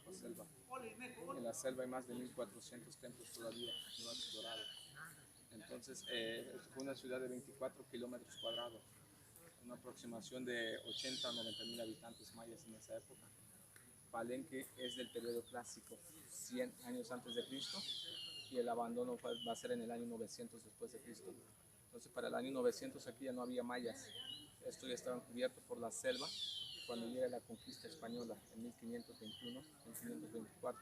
Bajo Selva. En la selva hay más de 1400 templos todavía no explorados. Entonces, fue una ciudad de 24 kilómetros cuadrados, una aproximación de 80 a 90 mil habitantes mayas en esa época. Palenque es del periodo clásico, 100 años antes de Cristo, y el abandono va a ser en el año 900 después de Cristo. Entonces, para el año 900 aquí ya no había mayas. Esto ya estaba cubierto por la selva. Cuando llega la conquista española en 1521, 1524,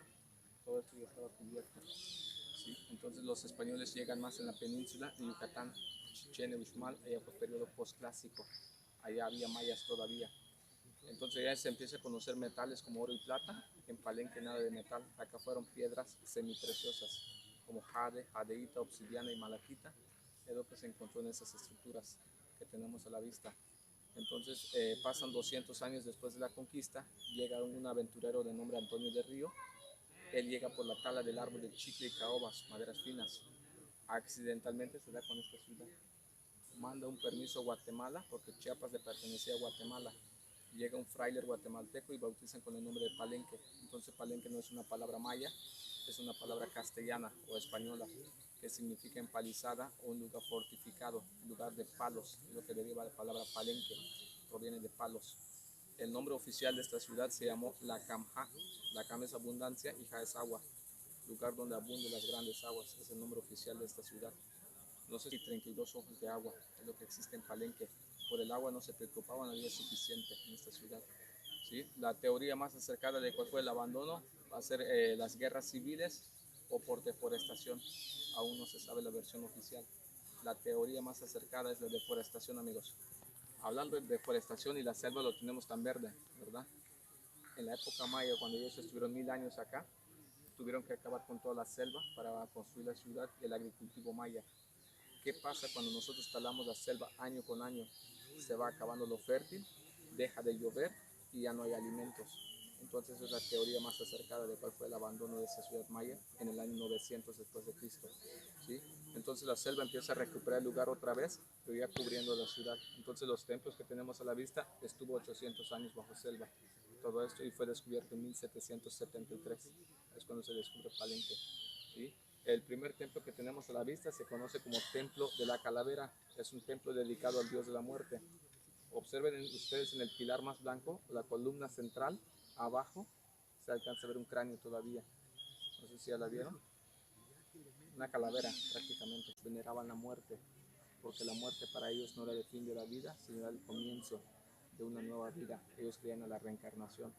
todo esto ya estaba cubierto. ¿Sí? Entonces los españoles llegan más en la península de Yucatán, Chichén y Uxmal, allá fue periodo postclásico, allá había mayas todavía. Entonces ya se empieza a conocer metales como oro y plata, en Palenque nada de metal, acá fueron piedras semipreciosas como jade, jadeíta, obsidiana y malaquita, es lo que se encontró en esas estructuras que tenemos a la vista. Entonces pasan 200 años después de la conquista, llega un aventurero de nombre Antonio de Río. Él llega por la tala del árbol de chicle y caobas, maderas finas. Accidentalmente se da con esta ciudad. Manda un permiso a Guatemala, porque Chiapas le pertenecía a Guatemala. Llega un fraile guatemalteco y bautizan con el nombre de Palenque. Entonces Palenque no es una palabra maya, es una palabra castellana o española, que significa empalizada o un lugar fortificado, lugar de palos, lo que deriva de la palabra Palenque, proviene de palos. El nombre oficial de esta ciudad se llamó La Camja. La Cam es abundancia y Ja es agua, lugar donde abunden las grandes aguas, es el nombre oficial de esta ciudad. No sé si 32 ojos de agua es lo que existe en Palenque. Por el agua no se preocupaban, había suficiente en esta ciudad. ¿Sí? La teoría más acercada de cuál fue el abandono va a ser las guerras civiles o por deforestación. Aún no se sabe la versión oficial. La teoría más acercada es la deforestación, amigos. Hablando de deforestación y la selva lo tenemos tan verde, ¿verdad? En la época maya, cuando ellos estuvieron 1000 años acá, tuvieron que acabar con toda la selva para construir la ciudad y el agricultivo maya. ¿Qué pasa cuando nosotros talamos la selva año con año? Se va acabando lo fértil, deja de llover y ya no hay alimentos. Entonces esa es la teoría más acercada de cuál fue el abandono de esa ciudad maya en el año 900 después de Cristo. ¿Sí? Entonces la selva empieza a recuperar el lugar otra vez, pero ya cubriendo la ciudad. Entonces los templos que tenemos a la vista estuvo 800 años bajo selva. Todo esto y fue descubierto en 1773. Es cuando se descubre Palenque. ¿Sí? El primer templo que tenemos a la vista se conoce como Templo de la Calavera. Es un templo dedicado al dios de la muerte. Observen ustedes en el pilar más blanco, la columna central, abajo, se alcanza a ver un cráneo todavía. No sé si ya la vieron. Una calavera prácticamente. Veneraban la muerte, porque la muerte para ellos no era el fin de la vida, sino era el comienzo de una nueva vida. Ellos creían en la reencarnación.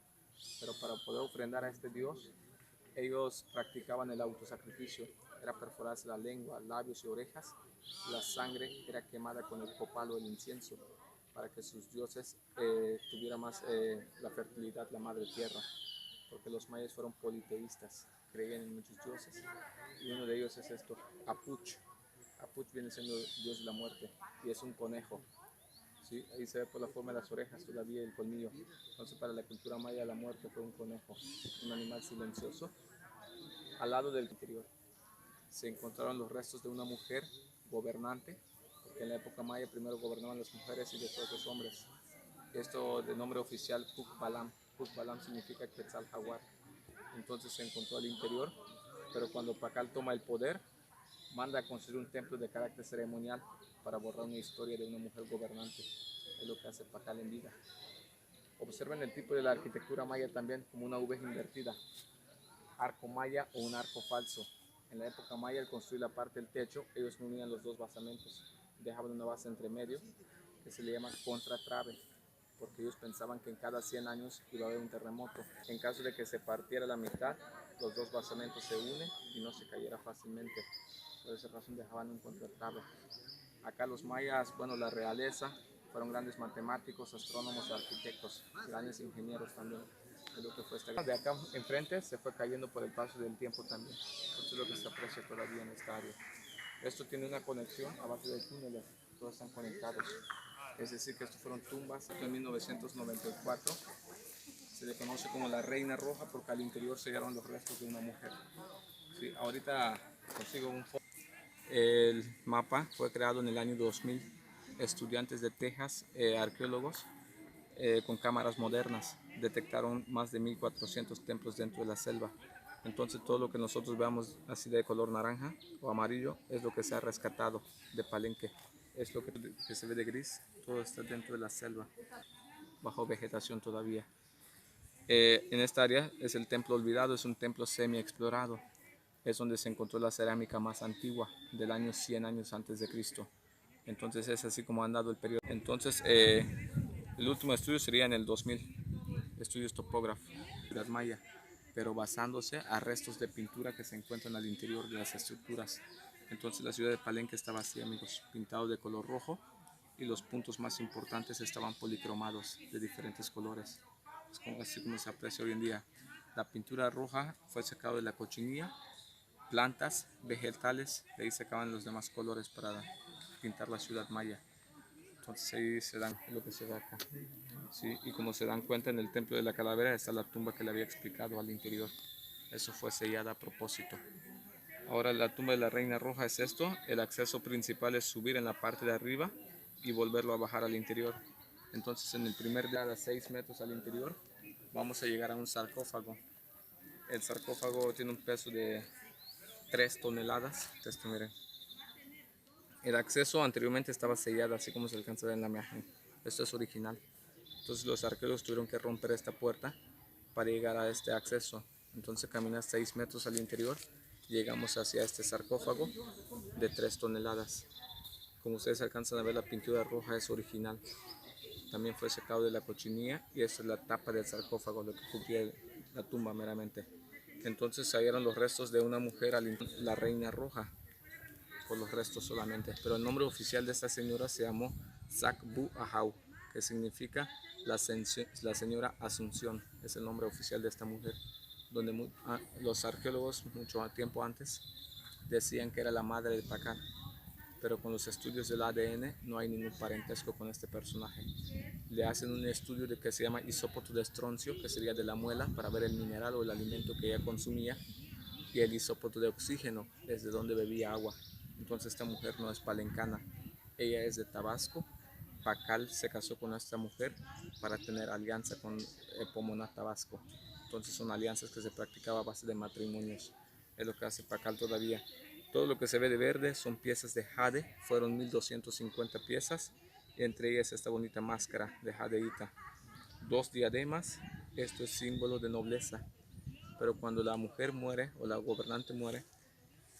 Pero para poder ofrendar a este dios, ellos practicaban el autosacrificio, era perforarse la lengua, labios y orejas, la sangre era quemada con el copal o el incienso, para que sus dioses tuvieran más la fertilidad, la madre tierra, porque los mayas fueron politeístas, creían en muchos dioses, y uno de ellos es esto, Apuch. Apuch viene siendo dios de la muerte, y es un conejo. ¿Sí? Ahí se ve por la forma de las orejas todavía el colmillo. Entonces para la cultura maya la muerte fue un conejo, un animal silencioso. Al lado del interior se encontraron los restos de una mujer gobernante, porque en la época maya primero gobernaban las mujeres y después los hombres. Esto de nombre oficial Cucbalam. Cucbalam significa Quetzal Jaguar. Entonces se encontró al interior, pero cuando Pacal toma el poder, manda a construir un templo de carácter ceremonial para borrar una historia de una mujer gobernante. Es lo que hace Pacal en vida. Observen el tipo de la arquitectura maya también como una V invertida, arco maya o un arco falso. En la época maya, al construir la parte del techo, ellos no unían los dos basamentos, dejaban una base entre medio que se le llama contratrave, porque ellos pensaban que en cada 100 años iba a haber un terremoto. En caso de que se partiera la mitad, los dos basamentos se unen y no se cayera fácilmente. Por esa razón dejaban un contratrave. Acá los mayas, bueno, la realeza, fueron grandes matemáticos, astrónomos, arquitectos, grandes ingenieros también. Es lo que fue esta. De acá enfrente se fue cayendo por el paso del tiempo también. Eso es lo que se aprecia todavía en esta área. Esto tiene una conexión a base de túneles, todos están conectados. Es decir, que estos fueron tumbas. En 1994 se le conoce como la Reina Roja porque al interior se hallaron los restos de una mujer. Sí, ahorita consigo un foto. El mapa fue creado en el año 2000. Estudiantes de Texas, arqueólogos, con cámaras modernas detectaron más de 1400 templos dentro de la selva. Entonces todo lo que nosotros veamos así de color naranja o amarillo es lo que se ha rescatado de Palenque. Es lo que se ve de gris, todo está dentro de la selva, bajo vegetación todavía. En esta área es el templo olvidado, es un templo semi-explorado. Es donde se encontró la cerámica más antigua, del año 100 años antes de Cristo. Entonces es así como han dado el periodo. Entonces el último estudio sería en el 2000, estudios topógrafos, ciudad maya, pero basándose a restos de pintura que se encuentran al interior de las estructuras. Entonces la ciudad de Palenque estaba así, amigos, pintado de color rojo, y los puntos más importantes estaban policromados de diferentes colores. Es como, así como se aprecia hoy en día. La pintura roja fue sacada de la cochinilla, plantas, vegetales, de ahí sacaban los demás colores para pintar la ciudad maya. Entonces ahí se dan lo que se ve acá. Sí, y como se dan cuenta, en el templo de la calavera está la tumba que le había explicado al interior. Eso fue sellada a propósito. Ahora la tumba de la reina roja es esto. El acceso principal es subir en la parte de arriba y volverlo a bajar al interior. Entonces en el primer día, a 6 metros al interior, vamos a llegar a un sarcófago. El sarcófago tiene un peso de 3 toneladas. Esto, miren. El acceso anteriormente estaba sellado, así como se alcanza a ver en la imagen. Esto es original. Entonces los arqueólogos tuvieron que romper esta puerta para llegar a este acceso. Entonces caminas 6 metros al interior y llegamos hacia este sarcófago de 3 toneladas. Como ustedes alcanzan a ver, la pintura roja es original. También fue secado de la cochinilla y esta es la tapa del sarcófago, lo que cubría la tumba meramente. Entonces se hallaron los restos de una mujer, la reina roja, por los restos solamente. Pero el nombre oficial de esta señora se llamó Sacbu Ahau, que significa la señora Asunción. Es el nombre oficial de esta mujer, donde los arqueólogos mucho tiempo antes decían que era la madre de Pacal, pero con los estudios del ADN no hay ningún parentesco con este personaje. Le hacen un estudio de que se llama isópoto de estroncio, que sería de la muela, para ver el mineral o el alimento que ella consumía, y el isópoto de oxígeno, desde donde bebía agua. Entonces esta mujer no es palencana, ella es de Tabasco. Pacal se casó con esta mujer para tener alianza con Pomona, Tabasco. Entonces son alianzas que se practicaban a base de matrimonios. Es lo que hace Pacal todavía. Todo lo que se ve de verde son piezas de jade, fueron 1250 piezas, y entre ellas esta bonita máscara de jadeíta. 2 diademas, esto es símbolo de nobleza. Pero cuando la mujer muere o la gobernante muere,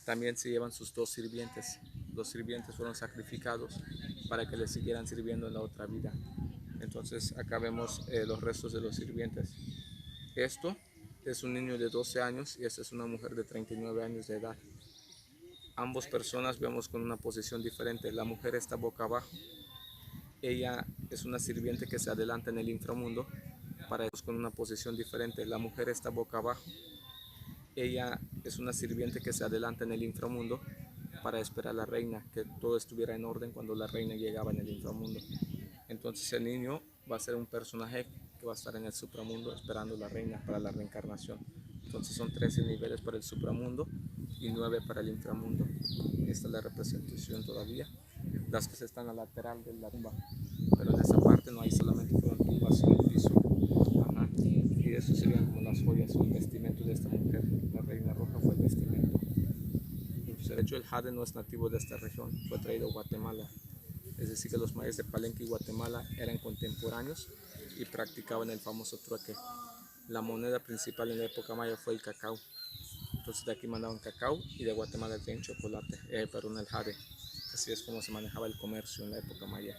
también se llevan sus 2 sirvientes. Los sirvientes fueron sacrificados para que le siguieran sirviendo en la otra vida. Entonces acá vemos los restos de los sirvientes. Esto es un niño de 12 años y esta es una mujer de 39 años de edad. Ambas personas vemos con una posición diferente. La mujer está boca abajo. Ella es una sirviente que se adelanta en el inframundo para ellos con una posición diferente. La mujer está boca abajo. Ella es una sirviente que se adelanta en el inframundo para esperar a la reina, que todo estuviera en orden cuando la reina llegaba en el inframundo. Entonces el niño va a ser un personaje que va a estar en el supramundo esperando a la reina para la reencarnación. Entonces son 13 niveles para el supramundo y 9 para el inframundo. Esta es la representación todavía. Las que están a lateral de la tumba, pero en esa parte no hay, solamente fueron tumbas en el piso. Ajá. Y eso serían como las joyas o el vestimento de esta mujer. La reina roja fue el vestimento. De hecho, el jade no es nativo de esta región, fue traído a Guatemala. Es decir, que los mayas de Palenque y Guatemala eran contemporáneos y practicaban el famoso trueque. La moneda principal en la época maya fue el cacao. Entonces de aquí mandaban cacao y de Guatemala traían chocolate, perdón, el jade. Así es como se manejaba el comercio en la época maya.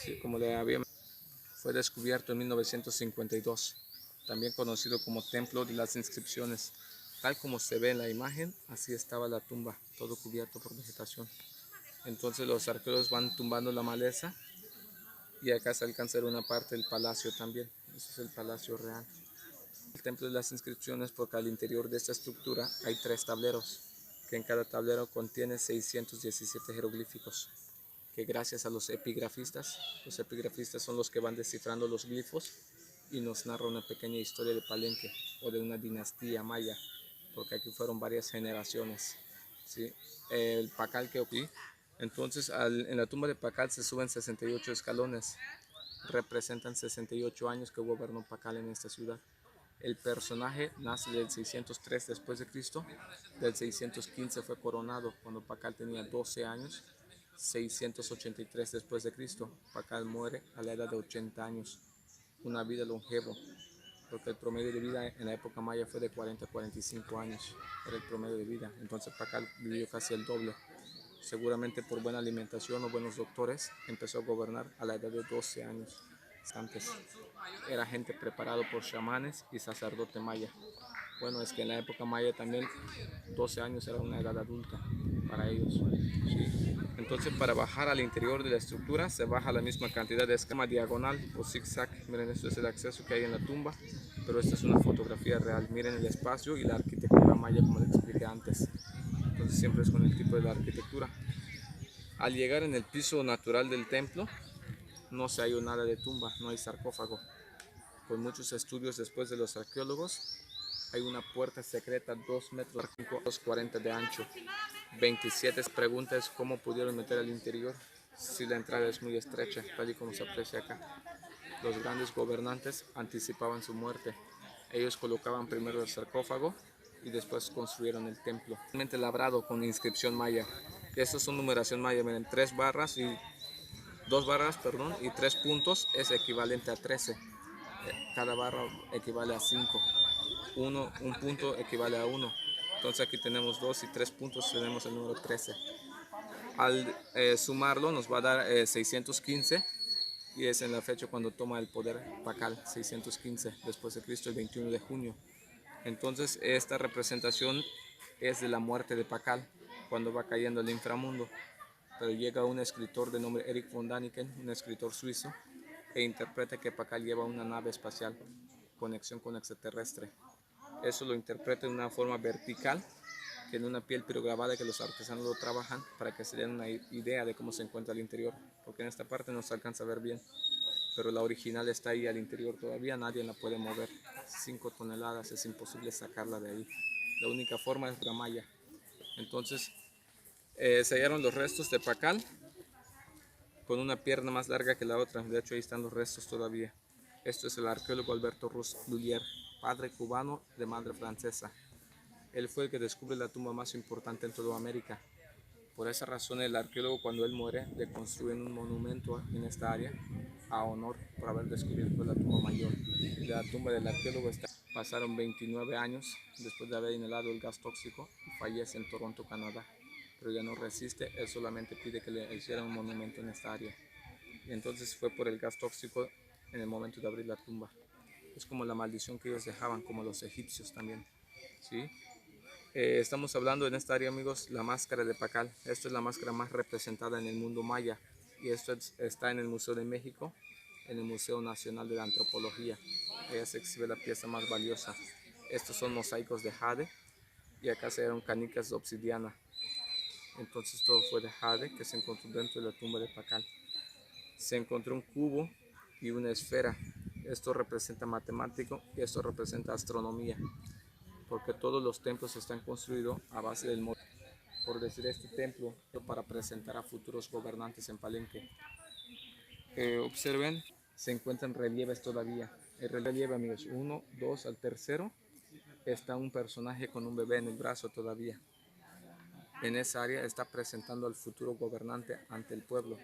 Sí, como le había, fue descubierto en 1952, también conocido como Templo de las Inscripciones. Tal como se ve en la imagen, así estaba la tumba, todo cubierto por vegetación. Entonces los arqueólogos van tumbando la maleza y acá se alcanza a ver una parte del palacio también. Ese es el palacio real. El Templo de las Inscripciones, porque al interior de esta estructura hay 3 tableros, que en cada tablero contiene 617 jeroglíficos, que gracias a los epigrafistas son los que van descifrando los glifos y nos narra una pequeña historia de Palenque o de una dinastía maya, porque aquí fueron varias generaciones. ¿Sí? El Pacal que entonces en la tumba de Pacal se suben 68 escalones. representan 68 años que gobernó Pacal en esta ciudad. El personaje nace del 603 después de Cristo, del 615 fue coronado cuando Pacal tenía 12 años, 683 después de Cristo, Pacal muere a la edad de 80 años, una vida longevo, porque el promedio de vida en la época maya fue de 40 a 45 años, era el promedio de vida, entonces Pacal vivió casi el doble. Seguramente por buena alimentación o buenos doctores, empezó a gobernar a la edad de 12 años. Antes era gente preparado por chamanes y sacerdote maya. Bueno, es que en la época maya también 12 años era una edad adulta para ellos. ¿Sí? Entonces para bajar al interior de la estructura se baja la misma cantidad de esquema diagonal o zigzag. Miren, esto es el acceso que hay en la tumba, pero esta es una fotografía real. Miren el espacio y la arquitectura maya como les expliqué antes. Entonces siempre es con el tipo de la arquitectura. Al llegar en el piso natural del templo, no se halló nada de tumba, no hay sarcófago. Con muchos estudios después de los arqueólogos, hay una puerta secreta 2 metros, 2,40 de ancho. 27 preguntas cómo pudieron meter al interior si la entrada es muy estrecha, tal y como se aprecia acá. Los grandes gobernantes anticipaban su muerte. Ellos colocaban primero el sarcófago y después construyeron el templo. Realmente labrado con inscripción maya. Estos son numeración maya, miren, 3 barras y 2 barras, perdón, y 3 puntos es equivalente a 13. Cada barra equivale a 5. Un punto equivale a 1. Entonces aquí tenemos 2 y 3 puntos, tenemos el número 13. Al sumarlo nos va a dar 615 y es en la fecha cuando toma el poder Pacal, 615 después de Cristo, el 21 de junio. Entonces esta representación es de la muerte de Pacal, cuando va cayendo el inframundo. Pero llega un escritor de nombre Erik von Däniken, un escritor suizo, e interpreta que Pacal lleva una nave espacial, conexión con extraterrestre. Eso lo interpreta de una forma vertical, que en una piel pirograbada que los artesanos lo trabajan para que se den una idea de cómo se encuentra al interior, porque en esta parte no se alcanza a ver bien, pero la original está ahí al interior todavía, nadie la puede mover. 5 toneladas, es imposible sacarla de ahí. La única forma es la malla. Entonces se hallaron los restos de Pacal con una pierna más larga que la otra. De hecho ahí están los restos todavía. Esto es el arqueólogo Alberto Ruz Lullier, padre cubano de madre francesa. Él fue el que descubre la tumba más importante en toda América. Por esa razón el arqueólogo, cuando él muere, le construyen un monumento en esta área a honor por haber descubierto la tumba mayor. La tumba del arqueólogo está. Pasaron 29 años después de haber inhalado el gas tóxico y fallece en Toronto, Canadá. Pero ya no resiste, él solamente pide que le hicieran un monumento en esta área. Y entonces fue por el gas tóxico en el momento de abrir la tumba. Es como la maldición que ellos dejaban, como los egipcios también. ¿Sí? Estamos hablando en esta área, amigos, la máscara de Pacal. Esto es la máscara más representada en el mundo maya. Y esto está en el Museo de México, en el Museo Nacional de la Antropología. Allá se exhibe la pieza más valiosa. Estos son mosaicos de jade y acá se dieron canicas de obsidiana. Entonces todo fue de jade que se encontró dentro de la tumba de Pacal. Se encontró un cubo y una esfera. Esto representa matemático y esto representa astronomía, porque todos los templos están construidos a base del modelo. Por decir, este templo para presentar a futuros gobernantes en Palenque. Observen, se encuentran relieves todavía. El relieve, amigos, 1, 2, al tercero está un personaje con un bebé en el brazo todavía. En esa área está presentando al futuro gobernante ante el pueblo.